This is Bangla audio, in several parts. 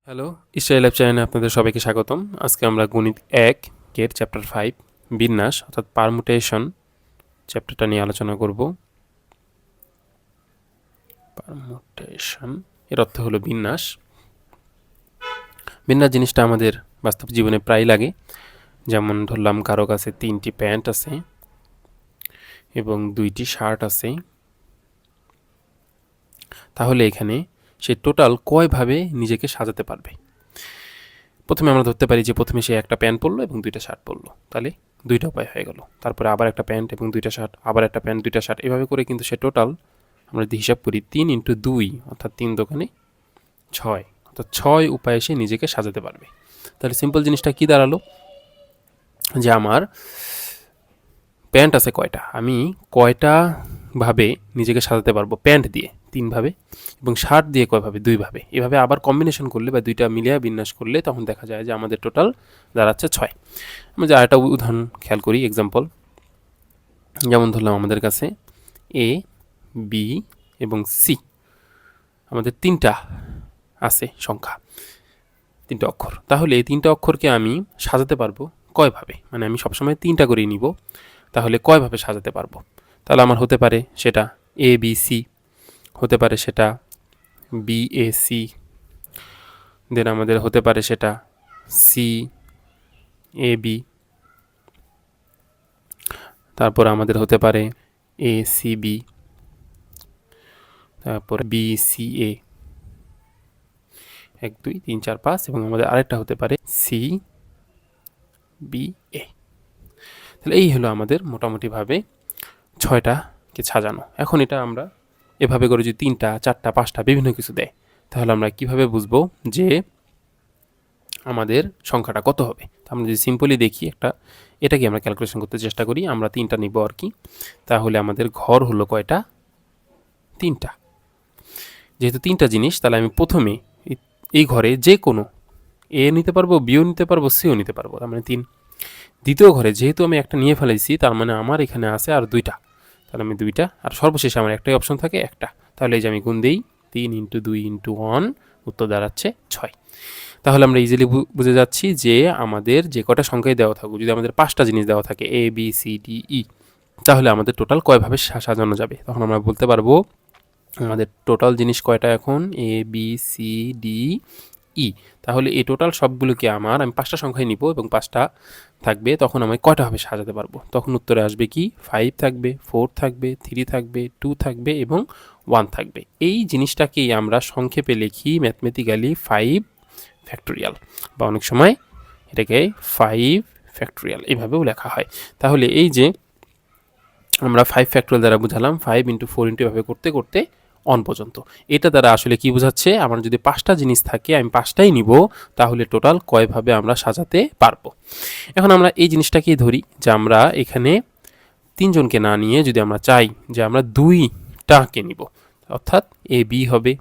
হ্যালো, ইসরায়েল ল্যাব চ্যানেলে আপনাদের সবাইকে স্বাগতম। আজকে আমরা গণিত ১ এর চ্যাপ্টার 5 বিন্যাস অর্থাৎ পারমুটেশন চ্যাপ্টারটা নিয়ে আলোচনা করব। পারমুটেশন এর অর্থ হলো বিন্যাস। বিন্যাস জিনিসটা আমাদের বাস্তব জীবনে প্রায় লাগে। যেমন ধরলাম কারো কাছে 3টি প্যান্ট আছে এবং 2টি শার্ট আছে, তাহলে এখানে সে টোটাল কয়ভাবে নিজেকে সাজাতে পারবে। প্রথমে আমরা ধরতে পারি যে প্রথমে সে একটা প্যান্ট পরলো এবং 2টা শার্ট পরলো, তাহলে 2টা উপায় হয়ে গেল। তারপরে আবার একটা প্যান্ট এবং 2টা শার্ট, আবার একটা প্যান্ট 2টা শার্ট, এভাবে করে কিন্তু সে টোটাল আমরা যদি হিসাব করি 3 × 2 অর্থাৎ 3 দোকানে 6, অর্থাৎ 6 উপায়ে সে নিজেকে সাজাতে পারবে। তাহলে সিম্পল জিনিসটা কি দাঁড়ালো যে আমার প্যান্ট আছে কয়টা, আমি কয়টা ভাবে নিজেকে সাজাতে পারবো প্যান্ট দিয়ে 3 ভাবে এবং শার্ট দিয়ে কয়ভাবে 2 ভাবে। এভাবে আবার কম্বিনেশন করলে বা 2টা মিলিয়ে বিন্যাস করলে তখন দেখা যায় যে আমাদের টোটাল দাঁড়াচ্ছে 6। আমরা যে আরেকটা উদাহরণ খেয়াল করি, এক্সাম্পল যেমন ধরলাম আমাদের কাছে এ, বি এবং সি, আমাদের 3টা আছে সংখ্যা, 3টা অক্ষর। তাহলে এই 3টা অক্ষরকে আমি সাজাতে পারবো কয়ভাবে, মানে আমি সবসময় 3টা করেই নিব, তাহলে কয়ভাবে সাজাতে পারবো। তাহলে আমার হতে পারে সেটা এ বি সি, হতে পারে সেটা বি এ সি, দেন আমাদের হতে পারে সেটা সি এ বি, তারপর আমাদের হতে পারে এ সি বি, তারপর বি সি এ, 1 2 3 4 5, এবং আমাদের আরেকটা হতে পারে সি বি এ। তাহলে এই হলো আমাদের মোটামুটিভাবে 6টাকে সাজানো। এখন এটা আমরা এভাবে করে যদি 3টা 4টা 5টা বিভিন্ন কিছু দেয়, তাহলে আমরা কিভাবে বুঝবো যে আমাদের সংখ্যাটা কত হবে। আমরা যদি সিম্পলি দেখি এটাকে আমরা ক্যালকুলেশন করতে চেষ্টা করি। আমরা 3টা নিব আর কি, তাহলে আমাদের ঘর হলো কয়টা, 3টা। যেহেতু 3টা জিনিস, তাহলে আমি প্রথমে এই ঘরে যে কোনো এ নিতে পারবো, বিও নিতে পারবো, সিও নিতে পারবো, তার মানে 3। দ্বিতীয় ঘরে যেহেতু আমি একটা নিয়ে ফেলেছি, তার মানে আমার এখানে আছে আর 2টা, তাহলে আমি 2টা, আর সর্বশেষে আমার একটাই অপশন থাকে একটা। তাহলে এই যে আমি গুণ দিই 3 × 2 × 1, উত্তর দাঁড়াচ্ছে 6। তাহলে আমরা ইজিলি বুঝে যাচ্ছি যে আমাদের যে কটা সংখ্যায় দেওয়া থাকুক, যদি আমাদের 5টা জিনিস দেওয়া থাকে A B C D E, তাহলে আমাদের টোটাল কয়ভাবে সাজানো যাবে। তখন আমরা বলতে পারবো আমাদের টোটাল জিনিস কয়টা এখন, A B C D E. তাহলে এই টোটাল সবগুলোকে আমি 5টা সংখ্যায় নিব এবং 5টা থাকবে, তখন আমি কয়টা ভাবে সাজাতে পারবো। তখন উত্তরে আসবে কি 5 থাকবে, 4 থাকবে, 3 থাকবে, 2 থাকবে এবং 1 থাকবে। এই জিনিসটাকেই আমরা সংক্ষেপে লিখি ম্যাথমেটিক্যালি 5 ফ্যাক্টোরিয়াল, বা অনেক সময় এটাকে 5 ফ্যাক্টোরিয়াল এভাবেও লেখা হয়। তাহলে এই যে আমরা 5 ফ্যাক্টোরিয়াল দ্বারা বুঝালাম 5 × 4 এভাবে করতে করতে 1 পর্যন্ত। এটা দ্বারা আসলে কি বোঝাচ্ছে, আমার যদি 5টা জিনিস থাকে আমি 5টাই নিব, তাহলে টোটাল কয়ভাবে আমরা সাজাতে পারবো। এখন আমরা এই জিনিসটাকেই ধরি যে আমরা এখানে 3 জনকে না নিয়ে যদি আমরা চাই যে আমরা 2টাকে নিব, অর্থাৎ এ বি হবে,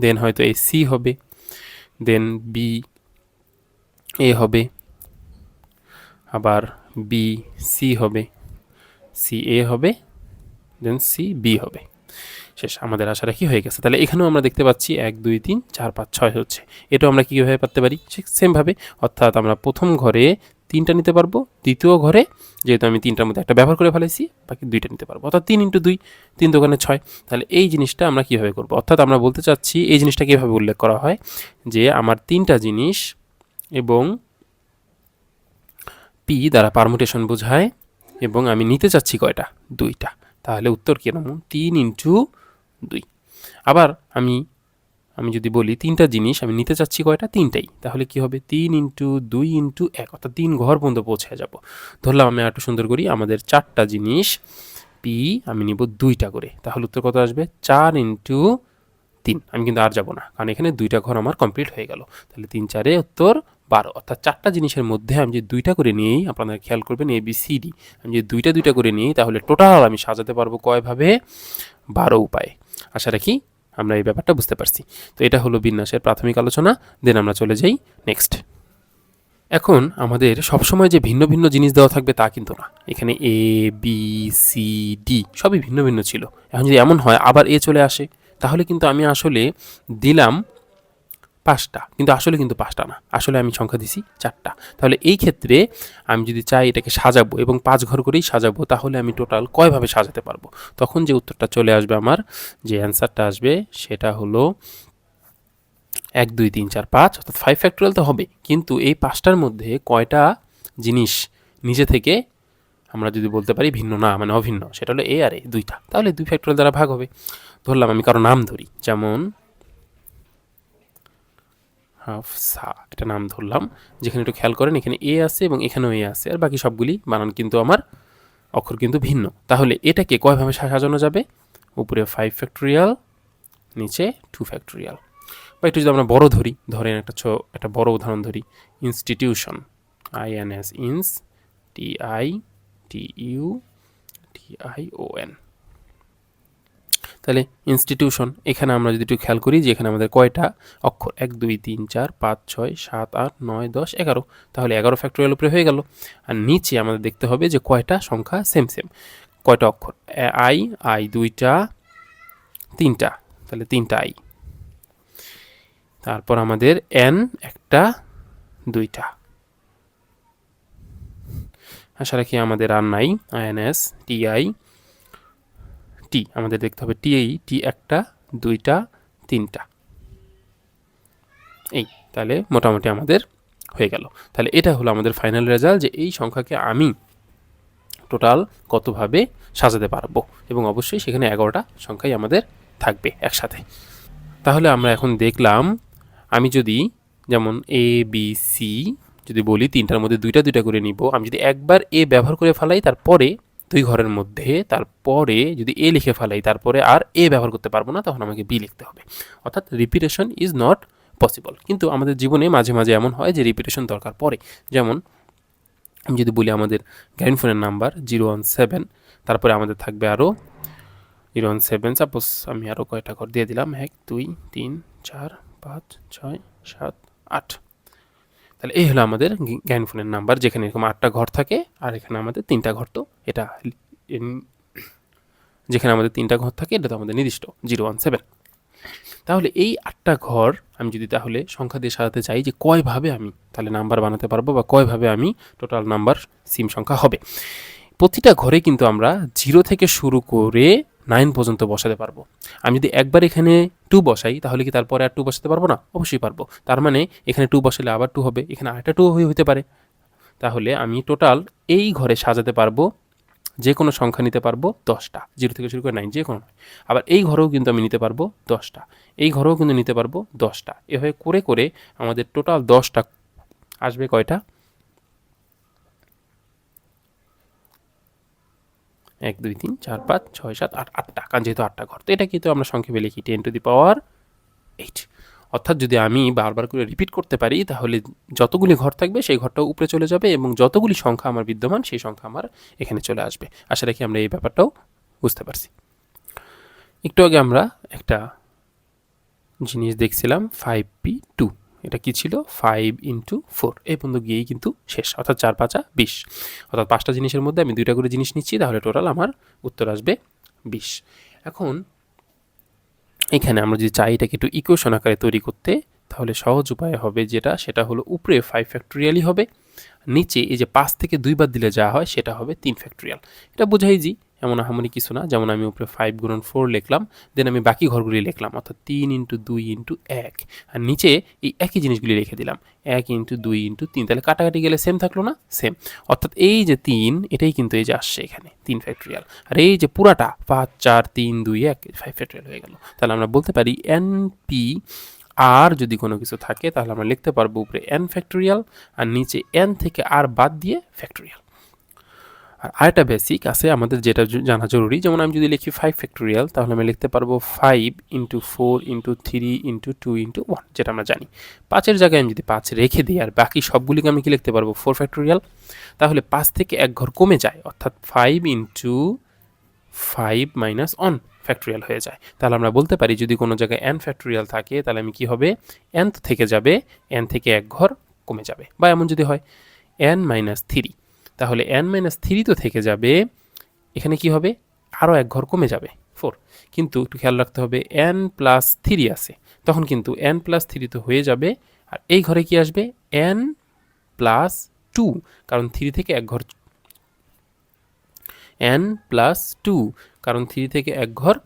দেন হয়তো এ সি হবে, দেন বি এ হবে, আবার বি সি হবে, সি এ হবে, দেন সি বি হবে। শেষ, আমাদের আশাটা কি হয়ে গেছে। তাহলে এখানেও আমরা দেখতে পাচ্ছি 1 2 3 4 5 6 হচ্ছে। এটাও আমরা কীভাবে পারতে পারি, সেমভাবে, অর্থাৎ আমরা প্রথম ঘরে 3টা নিতে পারবো, দ্বিতীয় ঘরে যেহেতু আমি 3টার মধ্যে একটা ব্যবহার করে ফেলেছি, বাকি 2টা নিতে পারবো, অর্থাৎ 3 × 2, 3 দোকানে 6। তাহলে এই জিনিসটা আমরা কীভাবে করবো, অর্থাৎ আমরা বলতে চাচ্ছি এই জিনিসটাকে এভাবে উল্লেখ করা হয় যে আমার 3টা জিনিস এবং পি দ্বারা পারমুটেশন বোঝায়, এবং আমি নিতে চাচ্ছি কয়টা, 2টা। তাহলে উত্তর কী নাম, 3 × 2। আবার আমি যদি বলি 3টা জিনিস আমি নিতে চাচ্ছি কয়টা, 3টাই, তাহলে কি হবে 3 × 2 × 1, অর্থাৎ 3 ঘর পর্যন্ত পৌঁছে যাব। ধরলাম আমি একটু সুন্দর করি, আমাদের 4টা জিনিস পি আমি নিব 2টা করে, তাহলে উত্তর কত আসবে 4 × 3। আমি কিন্তু আর যাব না, কারণ এখানে 2টা ঘর আমার কমপ্লিট হয়ে গেল। তাহলে 3 4 উত্তর 12, অর্থাৎ 4টা জিনিসের মধ্যে আমি যে 2টা করে নিয়েই, আপনারা খেয়াল করবেন এ বি সি ডি, আমি যে 2টা করে নিই, তাহলে টোটাল আমি সাজাতে পারবো কয়ভাবে, 12 উপায়ে। আশা রাখি আমরা এই ব্যাপারটা বুঝতে পারছি। তো এটা হলো বিন্যাসের প্রাথমিক আলোচনা। দেন আমরা চলে যাই নেক্সট। এখন আমাদের সবসময় যে ভিন্ন ভিন্ন জিনিস দেওয়া থাকবে তা কিন্তু না, এখানে এ বি সি ডি সবই ভিন্ন ভিন্ন ছিল। এখন যদি এমন হয় আবার এ চলে আসে, তাহলে কিন্তু আমি আসলে দিলাম 5টা, কিন্তু আসলে কিন্তু 5টা না, আসলে আমি সংখ্যা দিছি 4টা। তাহলে এই ক্ষেত্রে আমি যদি চাই এটাকে সাজাবো এবং 5 ঘর করেই সাজাবো, তাহলে আমি টোটাল কয়ভাবে সাজাতে পারবো? তখন যে উত্তরটা চলে আসবে, আমার যে অ্যান্সারটা আসবে সেটা হলো 1 2 3 4 5, অর্থাৎ 5 ফ্যাক্টোরিয়াল তো হবে, কিন্তু এই 5টার মধ্যে কয়টা জিনিস নিজে থেকে আমরা যদি বলতে পারি ভিন্ন না, মানে অভিন্ন, সেটা হলো এ আর এ 2টা, তাহলে 2 ফ্যাক্টোরিয়াল দ্বারা ভাগ হবে। ধরলাম আমি কারো নাম ধরি, যেমন হাফসা, একটা নাম ধরলাম, যেখানে একটু খেয়াল করেন এখানে এ আছে এবং এখানেও এ আছে, আর বাকি সবগুলি বানান কিন্তু আমার অক্ষর কিন্তু ভিন্ন। তাহলে এটাকে কয়ভাবে সাজানো যাবে? উপরে 5 ফ্যাক্টোরিয়াল, নিচে 2 ফ্যাক্টোরিয়াল। বা একটু যদি আমরা বড় ধরি, ধরেন একটা বড় উদাহরণ ধরি, ইনস্টিটিউশন, INS, ইনস, TITUTION। তাহলে ইনস্টিটিউশন, এখানে আমরা যদি একটু খেয়াল করি যে এখানে আমাদের কয়টা অক্ষর, 1 2 3 4 5 6 7 8 9 10 11, তাহলে 11 ফ্যাক্টোরিয়াল উপরে হয়ে গেল। আর নিচে আমাদের দেখতে হবে যে কয়টা সংখ্যা সেম সেম, কয়টা অক্ষর, আই 2টা, 3টা, তাহলে 3টা আই। তারপর আমাদের এন 1টা, 2টা। আশা রাখি আমাদের আর নাই INS, টি আমাদের দেখতে হবে টি 1টা, 2টা, 3টা। এই, তাহলে মোটামুটি আমাদের হয়ে গেল। তাহলে এটা হলো আমাদের ফাইনাল রেজাল্ট, যে এই সংখ্যাকে আমি টোটাল কতভাবে সাজাতে পারবো, এবং অবশ্যই সেখানে 11টা সংখ্যাই আমাদের থাকবে একসাথে। তাহলে আমরা এখন দেখলাম, আমি যদি যেমন ABC যদি বলি, 3টার মধ্যে 2টা 2টা করে নিব, আমি যদি একবার এ ব্যবহার করে ফেলাই, তারপরে 2 ঘরের মধ্যে, তারপরে যদি এ লিখে ফেলাই, তারপরে আর এ ব্যবহার করতে পারবো না, তখন আমাকে বি লিখতে হবে। অর্থাৎ রিপিটেশন ইজ নট পসিবল। কিন্তু আমাদের জীবনে মাঝে মাঝে এমন হয় যে রিপিটেশন দরকার পড়ে। যেমন আমি যদি বলি আমাদের গ্যারিন ফোনের নাম্বার 017, তারপরে আমাদের থাকবে আরও 017, সাপোজ আমি আরও কয়টা ঘর দিয়ে দিলাম, 1 2 3 4 5 6 7 8। তাহলে এই হলো আমাদের গ্যারিন ফোনের নাম্বার, যেখানে এরকম 8টা ঘর থাকে, আর এখানে আমাদের 3টা ঘর, তো এটা যেখানে আমাদের 3টা ঘর থাকে এটা তো আমাদের নির্দিষ্ট 017। তাহলে এই 8টা ঘর আমি যদি তাহলে সংখ্যা দিয়ে সাজাতে চাই, যে কয়ভাবে আমি তাহলে নাম্বার বানাতে পারবো, বা কয়ভাবে আমি টোটাল নাম্বার সিম সংখ্যা হবে। প্রতিটা ঘরে কিন্তু আমরা 0 থেকে শুরু করে 9 পর্যন্ত বসাতে পারবো। আমি যদি একবার এখানে 2 বসাই, তাহলে কি তারপরে আর 2 বসাতে পারবো না? অবশ্যই পারবো। তার মানে এখানে 2 বসালে আবার 2 হবে, এখানে আরেকটা 2 হতে পারে। তাহলে আমি টোটাল এই ঘরে সাজাতে পারবো, যে কোনো সংখ্যা নিতে পারবো 10টা, 0 থেকে শুরু করে 9, যে কোনো। আবার এই ঘরেও কিন্তু আমি নিতে পারবো 10টা, এই ঘরেও কিন্তু নিতে পারবো 10টা। এভাবে করে করে আমাদের টোটাল 10টা আসবে কয়টা? 1 2 3 4 5 6 7 8, 8টা, কারণ যেহেতু 8টা ঘর, তো এটা কিন্তু আমরা সংক্ষেপে লিখি 10⁸। অর্থাৎ যদি আমি বারবার করে রিপিট করতে পারি, তাহলে যতগুলি ঘর থাকবে সেই ঘরটাও উপরে চলে যাবে, এবং যতগুলি সংখ্যা আমার বিদ্যমান সেই সংখ্যা আমার এখানে চলে আসবে। আশা রাখি আমরা এই ব্যাপারটাও বুঝতে পারছি। একটু আগে আমরা একটা জিনিস দেখছিলাম, 5p2, এটা কি ছিল? 5 × 4, এই পর্যন্ত গিয়েই কিন্তু শেষ, অর্থাৎ 4 5 20, অর্থাৎ 5টা জিনিসের মধ্যে আমি 2টা করে জিনিস নিচ্ছি, তাহলে টোটাল আমার উত্তর আসবে 20। এখন এখানে আমরা যদি চাই এটাকে একটু ইকুয়েশন আকারে তৈরি করতে, তাহলে সহজ উপায় হবে যেটা, সেটা হলো উপরে 5 ফ্যাক্টোরিয়ালই হবে, নিচে এই যে 5 থেকে 2 বার দিলে যা হয় সেটা হবে 3 ফ্যাক্টোরিয়াল। এটা বোঝাই জি, এমন আহামরি কিছু না। যেমন আমি উপরে 5 × 4 লিখলাম, দেন আমি বাকি ঘরগুলি লিখলাম, অর্থাৎ 3 × 2 × 1, আর নিচে এই একই জিনিসগুলি লিখে দিলাম, 1 × 2 × 3, তাহলে কাটাকাটি গেলে সেম থাকলো না? সেম। অর্থাৎ এই যে 3, এটাই কিন্তু এই যে আসছে এখানে 3 ফ্যাক্টোরিয়াল, আর এই যে পুরাটা 5 4 3 2 1 5 ফ্যাক্টোরিয়াল হয়ে গেল। তাহলে আমরা বলতে পারি NP, আর যদি কোনো কিছু থাকে তাহলে আমরা লিখতে পারবো উপরে n ফ্যাক্টোরিয়াল, আর নিচে n থেকে r বাদ দিয়ে ফ্যাক্টোরিয়াল। আর আরেকটা বেসিক আছে আমাদের, যেটা জানা জরুরি। যেমন আমি যদি লিখি 5 ফ্যাক্টোরিয়াল, তাহলে আমি লিখতে পারবো 5 × 4 × 3 × 2 × 1, যেটা আমরা জানি। 5-এর জায়গায় আমি যদি 5 রেখে দিই, আর বাকি সবগুলিকে আমি কি লিখতে পারবো? 4 ফ্যাক্টোরিয়াল। তাহলে 5 থেকে 1 ঘর কমে যায়, অর্থাৎ 5 × 5 - 1 ফ্যাক্টোরিয়াল হয়ে যায়। তাহলে আমরা বলতে পারি যদি কোনো জায়গায় n ফ্যাক্টোরিয়াল থাকে, তাহলে আমি কি হবে? n তো থেকে যাবে, n থেকে 1 ঘর কমে যাবে। বা এমন যদি হয় n - 3, তাহলে n - 3 তো থেকে যাবে, এখানে কি হবে? আরও 1 ঘর কমে যাবে, 4, কিন্তু একটু খেয়াল রাখতে হবে n+3 আছে, তখন কিন্তু n+3 তো হয়ে যাবে, আর এই ঘরে কি আসবে n+2, কারণ 3 থেকে এক ঘর n+2, কারণ 3 থেকে এক ঘর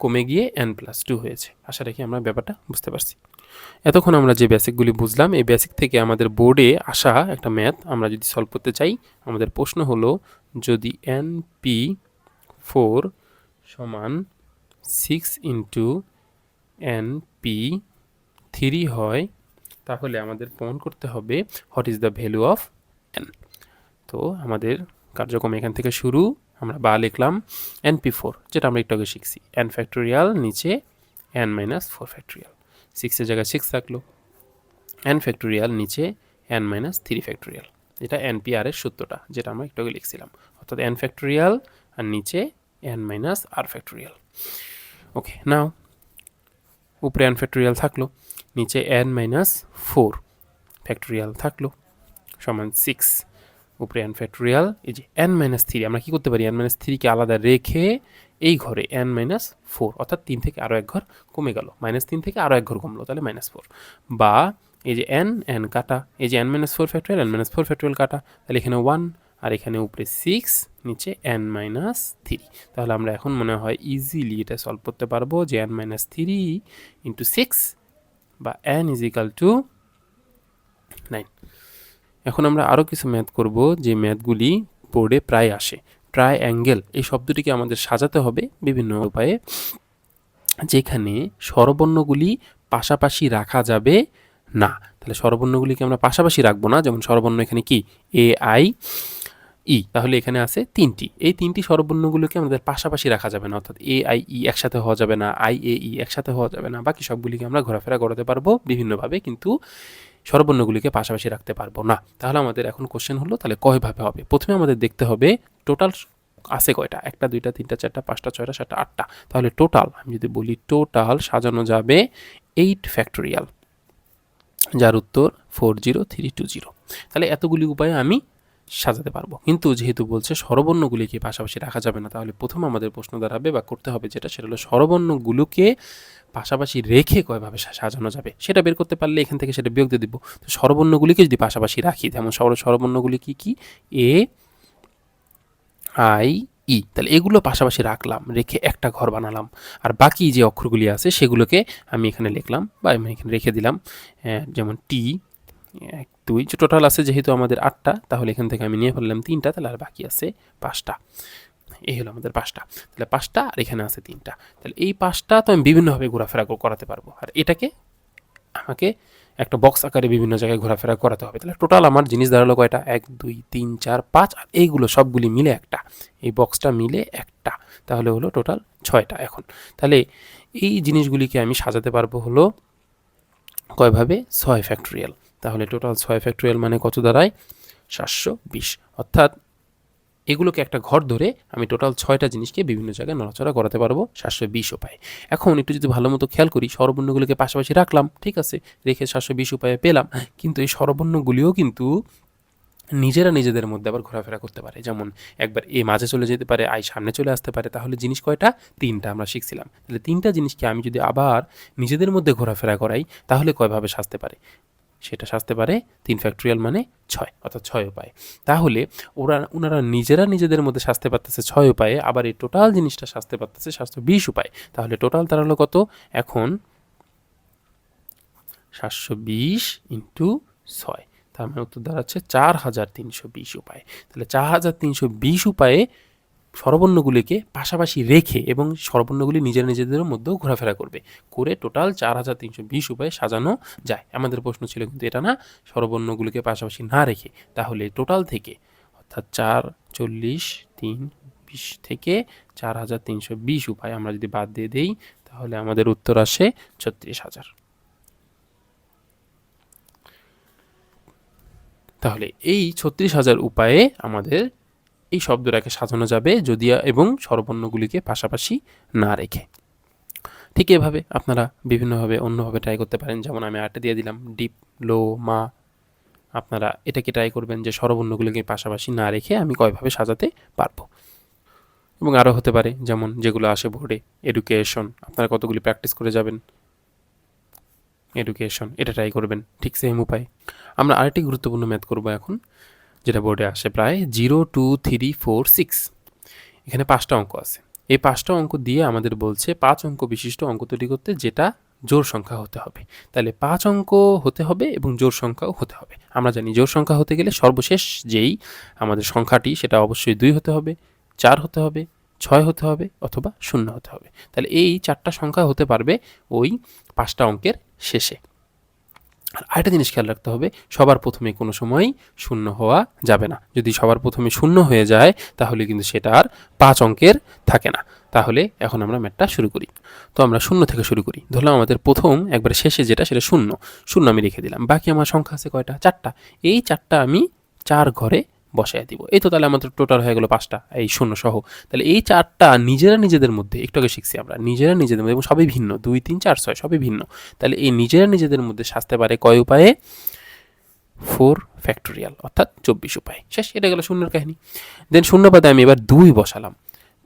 কমে গিয়ে n+2 হয়েছে। আশা রাখি আমরা ব্যাপারটা বুঝতে পারছি। এতক্ষণ আমরা যে বেসিকগুলি বুঝলাম, এই বেসিক থেকে আমাদের বোর্ডে আসা একটা ম্যাথ আমরা যদি সলভ করতে চাই, আমাদের প্রশ্ন হলো যদি np4 সমান 6 ইন্টু np3 হয়, তাহলে আমাদের প্রমাণ করতে হবে what is the value of n। তো আমাদের কার্যক্রম এখান থেকে শুরু, আমরা বা লিখলাম np4, যেটা আমরা একটু আগে শিখছি, n ফ্যাক্টোরিয়াল নিচে n-4 ফ্যাক্টোরিয়াল, 6 এর জায়গায় 6 থাকলো, n ফ্যাক্টোরিয়াল নিচে n-3 ফ্যাক্টোরিয়াল, এটা npr এর সূত্রটা যেটা আমরা একটু আগে লিখছিলাম, অর্থাৎ n ফ্যাক্টোরিয়াল আর নিচে n-r ফ্যাক্টোরিয়াল। ওকে, নাও উপরে n ফ্যাক্টোরিয়াল থাকলো, নিচে n-4 ফ্যাক্টোরিয়াল থাকলো, সমান 6, উপরে n ফ্যাক্টোরিয়াল, এই যে n-3, আমরা কি করতে পারি, n-3 কে আলাদা রেখে এই ঘরে n-4, অর্থাৎ 3 থেকে আরও এক ঘর কমে গেল, -3 থেকে আরও এক ঘর কমলো, তাহলে -4, বা এই যে n কাটা, এই যে n-4 ফ্যাক্টোরিয়াল n-4 ফ্যাক্টোরিয়াল কাটা, তাহলে এখানে 1 আর এখানে উপরে 6, নিচে n-3। তাহলে আমরা এখন মনে হয় ইজিলি এটা সলভ করতে পারবো যে n-3 ইন্টু 6 বা n ইজ ইকাল টু 9। এখন আমরা আরও কিছু ম্যাথ করব, যে ম্যাথগুলি বোর্ডে প্রায় আসে। ট্রাইঅ্যাঙ্গেল এই শব্দটিকে আমাদের সাজাতে হবে বিভিন্ন উপায়ে, যেখানে স্বরবর্ণগুলি পাশাপাশি রাখা যাবে না। তাহলে স্বরবর্ণগুলিকে আমরা পাশাপাশি রাখবো না, যেমন স্বরবর্ণ এখানে কি এ আই ই, তাহলে এখানে আছে 3টি, এই 3টি স্বরবর্ণগুলোকে আমাদের পাশাপাশি রাখা যাবে না, অর্থাৎ এ আই ই একসাথে হওয়া যাবে না, আই এ ই একসাথে হওয়া যাবে না, বাকি সবগুলিকে আমরা ঘোরাফেরা করাতে পারবো বিভিন্নভাবে, কিন্তু স্বরবর্ণগুলিকে পাশাপাশি রাখতে পারবো না। তাহলে আমাদের এখন কোশ্চেন হলো তাহলে কয়ভাবে হবে। প্রথমে আমাদের দেখতে হবে টোটাল আছে কয়টা, 1 2 3 4 5 6 7 8টা, তাহলে টোটাল আমি যদি বলি টোটাল সাজানো যাবে 8 ফ্যাক্টোরিয়াল, যার উত্তর 40320। তাহলে এতগুলি উপায়ে আমি সাজাতে পারবো, কিন্তু যেহেতু বলছে স্বরবর্ণগুলিকে পাশাপাশি রাখা যাবে না, তাহলে প্রথম আমাদের প্রশ্ন দাঁড়াবে বা করতে হবে যেটা, সেটা হলো স্বরবর্ণগুলোকে পাশাপাশি রেখে কয়ভাবে সাজানো যাবে সেটা বের করতে পারলে এখান থেকে সেটা বিয়োগ দিয়ে দিব। তো স্বরবর্ণগুলিকে যদি পাশাপাশি রাখি, যেমন স্বরবর্ণগুলি কি কি, এ আই ই, তাহলে এগুলো পাশাপাশি রাখলাম, রেখে একটা ঘর বানালাম, আর বাকি যে অক্ষরগুলি আছে সেগুলোকে আমি এখানে লিখলাম বা আমি এখানে রেখে দিলাম, যেমন টি 1 2, যে টোটাল আছে যেহেতু আমাদের 8টা, তাহলে এখান থেকে আমি নিয়ে ফেললাম 3টা, তাহলে আর বাকি আছে 5টা। এই হলো আমাদের 5টা, তাহলে 5টা আর এখানে আছে 3টা, তাহলে এই 5টা তো আমি বিভিন্নভাবে ঘোরাফেরা করাতে পারবো, আর এটাকে আমাকে একটা বক্স আকারে বিভিন্ন জায়গায় ঘোরাফেরা করাতে হবে। তাহলে টোটাল আমার জিনিস দাঁড়ালো কয়টা, 1 2 3 4 5, আর এইগুলো সবগুলি মিলে একটা, এই বক্সটা মিলে একটা, তাহলে হলো টোটাল 6টা। এখন তাহলে এই জিনিসগুলিকে আমি সাজাতে পারবো হলো কয়ভাবে, 6 ফ্যাক্টোরিয়াল। তাহলে টোটাল 6 ফ্যাক্টোরিয়াল মানে কত দাঁড়ায়, 720, অর্থাৎ এগুলোকে একটা ঘর ধরে আমি টোটাল 6টা জিনিসকে বিভিন্ন জায়গায় নড়াচড়া করাতে পারবো 720 উপায়ে। এখন একটু যদি ভালো মতো খেয়াল করি, স্বরবর্ণগুলোকে পাশাপাশি রাখলাম, ঠিক আছে, রেখে 720 উপায়ে পেলাম, কিন্তু এই স্বরবর্ণগুলিও কিন্তু নিজেরা নিজেদের মধ্যে আবার ঘোরাফেরা করতে পারে, যেমন একবার এ মাঝে চলে যেতে পারে, আই সামনে চলে আসতে পারে, তাহলে জিনিস কয়টা, 3টা আমরা শিখছিলাম। তাহলে 3টা জিনিসকে আমি যদি আবার নিজেদের মধ্যে ঘোরাফেরা করাই, তাহলে কয়ভাবে সাজতে পারে, সেটা সাজতে পারে 3 ফ্যাক্টোরিয়াল মানে 6, অর্থাৎ 6 উপায়ে। তাহলে ওনারা নিজেরা নিজেদের মধ্যে সাজতে পারতেছে 6 উপায়ে, আবার এই টোটাল জিনিসটা সাজতে পারতেছে 720 উপায়ে। তাহলে টোটাল তার হলো কত, এখন 720 ইন্টু 6, তার মানে উত্তর দাঁড়াচ্ছে 4320 উপায়ে। তাহলে 4320 উপায়ে স্বরবর্ণগুলিকে পাশাপাশি রেখে এবং স্বরবর্ণগুলি নিজেদের মধ্যেও ঘোরাফেরা করবে, করে টোটাল 4320 উপায়ে সাজানো যায়। আমাদের প্রশ্ন ছিল কিন্তু এটা না, স্বরবর্ণগুলিকে পাশাপাশি না রেখে। তাহলে টোটাল থেকে, অর্থাৎ 4 40 3 20 থেকে 4320 উপায় আমরা যদি বাদ দিয়ে দেই, তাহলে আমাদের উত্তর আসে 36000। তাহলে এই 36000 উপায়ে আমাদের এই শব্দটাকে সাজানো যাবে যদি এবং স্বরবর্ণগুলিকে পাশাপাশি না রেখে। ঠিক এভাবে আপনারা বিভিন্নভাবে অন্যভাবে ট্রাই করতে পারেন, যেমন আমি আরেকটা দিয়ে দিলাম ডিপ লো মা। আপনারা এটাকে ট্রাই করবেন যে স্বরবর্ণগুলিকে পাশাপাশি না রেখে আমি কয়ভাবে সাজাতে পারবো। এবং আরও হতে পারে, যেমন যেগুলো আসে বোর্ডে, এডুকেশন, আপনারা কতগুলি প্র্যাকটিস করে যাবেন, এডুকেশন এটা ট্রাই করবেন, ঠিক সেম উপায়। আমরা আরেকটি গুরুত্বপূর্ণ ম্যাথ করব এখন, যেটা বোর্ডে আসে প্রায় 0, 2, 3, 4, 6। এখানে 5টা অঙ্ক আছে। এই 5টা অঙ্ক দিয়ে আমাদের বলছে 5 অঙ্ক বিশিষ্ট অঙ্ক তৈরি করতে, যেটা জোড় সংখ্যা হতে হবে। তাহলে 5 অঙ্ক হতে হবে এবং জোড় সংখ্যাও হতে হবে। আমরা জানি জোড় সংখ্যা হতে গেলে সর্বশেষ যেই আমাদের সংখ্যাটি, সেটা অবশ্যই 2 হতে হবে, 4 হতে হবে, 6 হতে হবে, অথবা 0 হতে হবে। তাহলে এই 4টা সংখ্যা হতে পারবে ওই 5টা অঙ্কের শেষে। আর আরেকটা জিনিস খেয়াল রাখতে হবে, সবার প্রথমে কোনো সময়ই 0 হওয়া যাবে না। যদি সবার প্রথমে 0 হয়ে যায়, তাহলে কিন্তু সেটা আর 5 অঙ্কের থাকে না। তাহলে এখন আমরা ম্যাথটা শুরু করি। তো আমরা 0 থেকে শুরু করি। ধরলাম আমাদের প্রথম একবারে শেষে যেটা, সেটা 0, 0 আমি রেখে দিলাম। বাকি আমার সংখ্যা আছে কয়টা? 4টা। এই 4টা আমি 4 ঘরে বসায় দিব। এই তো তাহলে আমাদের টোটাল হয়ে গেল 5টা, এই 0 সহ। তাহলে এই 4টা নিজেরা নিজেদের মধ্যে, একটু আগে শিখছি আমরা, নিজেরা নিজেদের মধ্যে, এবং সবই ভিন্ন, 2, 3, 4, 6 সবই ভিন্ন। তাহলে এই নিজেরা নিজেদের মধ্যে সাজতে পারে কয় উপায়ে? 4 ফ্যাক্টোরিয়াল, অর্থাৎ 24 উপায়। শেষ, এটা গেল শূন্যের কাহিনী। দেন শূন্য বাদে আমি এবার 2 বসালাম।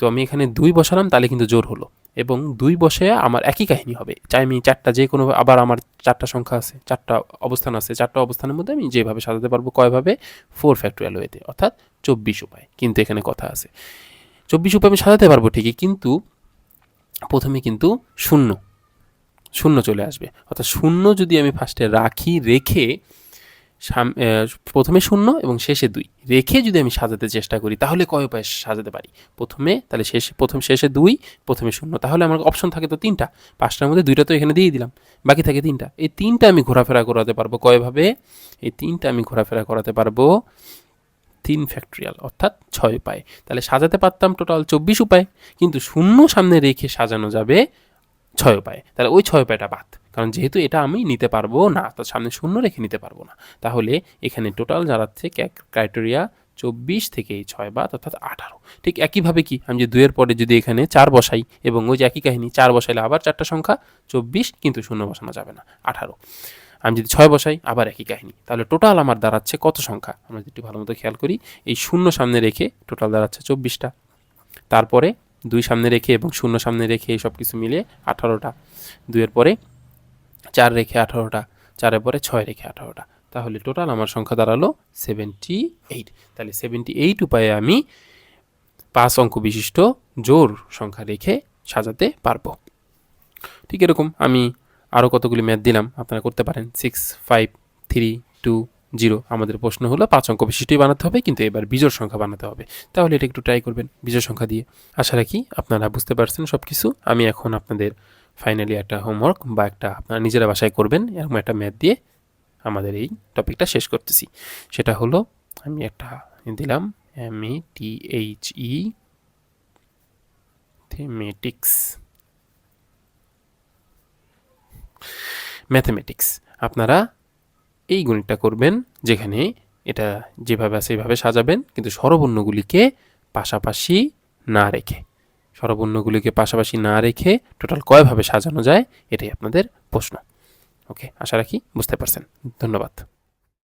তো আমি এখানে 2 বসালাম, তাহলে কিন্তু জোর হলো, এবং 2 বসে আমার একই কাহিনী হবে। চাই আমি 4টা যে কোনো, আবার আমার 4টা সংখ্যা আছে, 4টা অবস্থান আছে, 4টা অবস্থানের মধ্যে আমি যেভাবে সাজাতে পারবো, কয়ভাবে? 4 ফ্যাক্টোরিয়াল ওয়েতে, অর্থাৎ 24 উপায়। কিন্তু এখানে কথা আছে, 24 উপায় আমি সাজাতে পারবো ঠিকই, কিন্তু প্রথমে কিন্তু শূন্য শূন্য চলে আসবে। অর্থাৎ শূন্য যদি আমি ফার্স্টে রাখি, রেখে প্রথমে 0 এবং শেষে 2 রেখে যদি আমি সাজাতে চেষ্টা করি, তাহলে কয় উপায়ে সাজাতে পারি? প্রথমে, তাহলে শেষে 2, প্রথমে 0, তাহলে আমার অপশন থাকে তো 3টা। 5টার মধ্যে 2টা তো এখানে দিয়ে দিলাম, বাকি থাকে 3টা। এই 3টা আমি ঘোরাফেরা করাতে পারবো কয়ভাবে? এই 3টা আমি ঘোরাফেরা করাতে পারবো 3 ফ্যাক্টোরিয়াল, অর্থাৎ 6 উপায়। তাহলে সাজাতে পারতাম টোটাল 24 উপায়, কিন্তু 0 সামনে রেখে সাজানো যাবে 6 উপায়। তাহলে ওই 6 উপায়টা বাদ, কারণ যেহেতু এটা আমি নিতে পারবো না, তো সামনে 0 রেখে নিতে পারবো না। তাহলে এখানে টোটাল দাঁড়াচ্ছে ক্রাইটেরিয়া 24 থেকে এই 6 বাদ, অর্থাৎ 18। ঠিক একইভাবে কি, আমি যে 2 এর পরে যদি এখানে 4 বসাই, এবং ওই যে একই কাহিনী, 4 বসাইলে আবার 4টা সংখ্যা 24, কিন্তু 0 বসানো যাবে না, 18। আমি যদি 6 বসাই, আবার একই কাহিনী। তাহলে টোটাল আমার দাঁড়াচ্ছে কত সংখ্যা? আমরা যদি একটু ভালো মতো খেয়াল করি, এই 0 সামনে রেখে টোটাল দাঁড়াচ্ছে 24টা। তারপরে 2 সামনে রেখে এবং 0 সামনে রেখে এই সব কিছু মিলে 18টা। 2 এর পরে 4 রেখে 18টা, 4 এর পরে 6 রেখে 18টা। তাহলে টোটাল আমার সংখ্যা দাঁড়ালো 78। তাহলে 78 উপায়ে আমি 5 অঙ্ক বিশিষ্ট জোড় সংখ্যা রেখে সাজাতে পারবো। ঠিক এরকম আমি আরও কতগুলি ম্যাথ দিলাম, আপনারা করতে পারেন। 6, 5, 3, 2, 0। আমাদের প্রশ্ন হলো 5 অঙ্ক বিশিষ্টই বানাতে হবে, কিন্তু এবার বিজোড় সংখ্যা বানাতে হবে। তাহলে এটা একটু ট্রাই করবেন বিজোড় সংখ্যা দিয়ে। আশা রাখি আপনারা বুঝতে পারছেন সব কিছু। আমি এখন আপনাদের ফাইনালি একটা হোমওয়ার্ক বা একটা আপনারা নিজেরা বাসায় করবেন, এরকম একটা ম্যাথ দিয়ে আমাদের এই টপিকটা শেষ করতেছি। সেটা হলো, আমি একটা দিলাম, MATHE, ম্যাথমেটিক্স। আপনারা এই গণিতটা করবেন, যেখানে এটা যেভাবে আছে এইভাবে সাজাবেন, কিন্তু স্বরবর্ণগুলিকে পাশাপাশি না রেখে, স্বরবর্ণগুলিকে পাশাপাশি না রেখে টোটাল কয়ভাবে সাজানো যায়, এটাই আপনাদের প্রশ্ন। ওকে, আশা রাখি বুঝতে পারছেন। ধন্যবাদ।